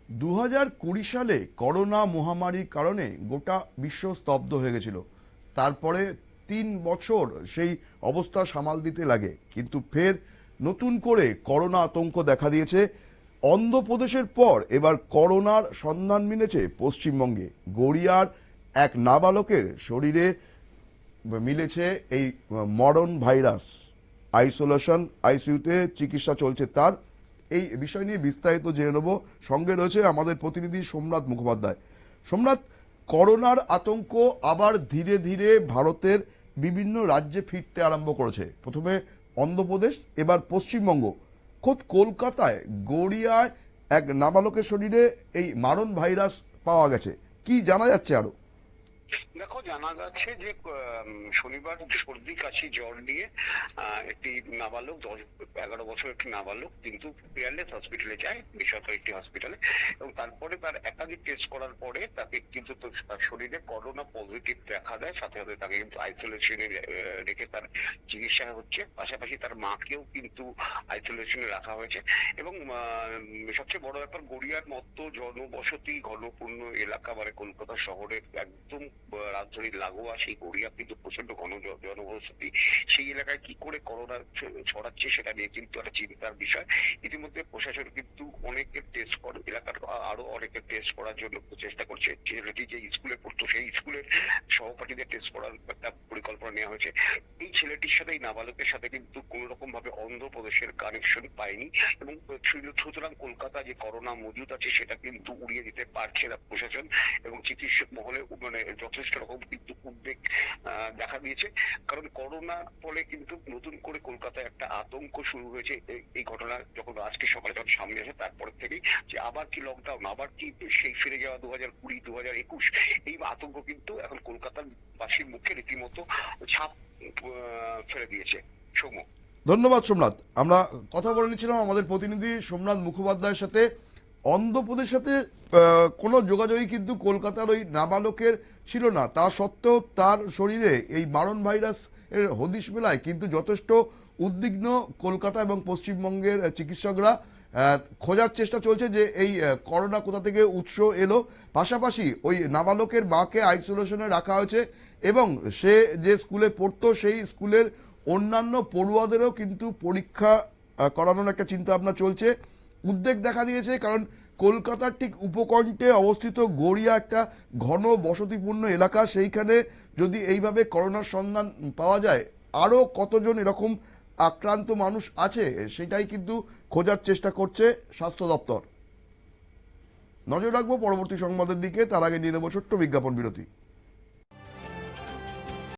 2020 সালে করোনা মহামারীর কারণে গোটা বিশ্ব স্তব্ধ হয়ে গেছিল। তারপরে 3 বছর সেই অবস্থা সামাল দিতে লাগে, কিন্তু ফের নতুন করে করোনা আতঙ্ক দেখা দিয়েছে। অন্ধ্রপ্রদেশের পর এবার করোনার সন্ধান মিলেছে পশ্চিমবঙ্গে। গড়িয়ার এক নাবালকের শরীরে মিলেছে এই মরণ ভাইরাস। আইসোলেশন আইসিইউতে চিকিৎসা চলছে তার। এই বিষয় নিয়ে বিস্তারিত জেনে নেব। সঙ্গে রয়েছে আমাদের প্রতিনিধি সোমনাথ মুখোপাধ্যায়। সোমনাথ, করোনার আতঙ্ক আবার ধীরে ধীরে ভারতের বিভিন্ন রাজ্যে ফিরতে আরম্ভ করেছে। প্রথমে অন্ধ্রপ্রদেশ, এবার পশ্চিমবঙ্গ। খোদ কলকাতায় গড়িয়ায় এক নাবালকের শরীরে এই মারণ ভাইরাস পাওয়া গেছে। কি জানা যাচ্ছে আরো? দেখো, জানা যাচ্ছে যে শনিবার সর্দি কাশি জ্বর নিয়ে একটি নাবালক 10-11 বছর একটি নাবালক কিন্তু পিয়ারলেস হসপিটালে যায়, বেসরকারি একটি হসপিটালে, এবং তারপরে তার একাধিক টেস্ট করার পরে তাকে কিন্তু তার শরীরে করোনা পজিটিভ দেখা দেয়। সাথে সাথে তাকে কিন্তু আইসোলেশনে রেখে তার চিকিৎসা হচ্ছে। পাশাপাশি তার মাকেও কিন্তু আইসোলেশনে রাখা হয়েছে। এবং সবচেয়ে বড় ব্যাপার, গড়িয়ার মতো জনবসতি ঘনপূর্ণ এলাকা, মানে কলকাতা শহরের একদম রাজধানীর লাগোয়া সেই গড়িয়া কিন্তু প্রচন্ড জনবসতি। সেই এলাকায় কি করে করোনা ছড়াচ্ছে সেটা নিয়ে কিন্তু একটা চিন্তার বিষয়। ইতিমধ্যে প্রশাসন কিন্তু অনেকের টেস্ট করে, এলাকার আরো অনেকের টেস্ট করার জন্য চেষ্টা করছে। ছেলেটি যে স্কুলে পড়তো সেই স্কুলের সহপাঠীদের টেস্ট করার একটা পরিকল্পনা নেওয়া হয়েছে। এই ছেলেটির সাথে, এই নাবালকের সাথে কিন্তু কোন রকম ভাবে অন্ধ্রপ্রদেশের কানেকশন পায়নি, এবং সুতরাং কলকাতা যে করোনা মজুদ আছে সেটা কিন্তু উড়িয়ে দিতে পারছে না প্রশাসন। এবং চিকিৎসক মহলে মানে যথেষ্ট রকম কিন্তু উদ্বেগ দেখা দিয়েছে। কারণ করোনার ফলে কিন্তু নতুন করে কলকাতায় একটা আতঙ্ক শুরু হয়েছে। এই ঘটনা যখন আজকে সকালে যখন সামনে আসে তারপর থেকেই, যে আবার কি লকডাউন, আবার কি সেই ফিরে যাওয়া 2020 2021, এই আতঙ্ক কিন্তু এখন কলকাতার বাসীর মুখে রীতিমতো ছাপ ফেলে দিয়েছে। সৌম্য, ধন্যবাদ সোমনাথ। আমরা কথা বলে নিচ্ছিলাম আমাদের প্রতিনিধি সোমনাথ মুখোপাধ্যায়ের সাথে। অন্ধ্রপ্রদেশের সাথে কোনো যোগাযোগই কিন্তু কলকাতার ওই নাবালকের ছিল না। তা সত্ত্বেও তার শরীরে এই মারণ ভাইরাস এর হদিশ মেলায় কিন্তু যথেষ্ট উদ্বিগ্ন কলকাতা এবং পশ্চিমবঙ্গের চিকিৎসকরা। খোঁজার চেষ্টা চলছে যে এই করোনা কোথা থেকে উৎস এলো। পাশাপাশি ওই নাবালকের মাকে আইসোলেশনে রাখা হয়েছে, এবং সে যে স্কুলে পড়তো সেই স্কুলের অন্যান্য পড়ুয়াদেরও কিন্তু পরীক্ষা করানোর একটা চিন্তা ভাবনা চলছে। উদ্বেগ দেখা দিয়েছে, কারণ কলকাতার ঠিক উপকণ্ঠে অবস্থিত গড়িয়া একটা ঘন বসতিপূর্ণ এলাকা। সেইখানে যদি এইভাবে করোনার সন্ধান পাওয়া যায়, আরো কতজন এরকম আক্রান্ত মানুষ আছে সেটাই কিন্তু খোঁজার চেষ্টা করছে স্বাস্থ্য দপ্তর। নজর রাখবো পরবর্তী সংবাদের দিকে। তার আগে নিয়ে নেব ছোট্ট বিজ্ঞাপন বিরতি।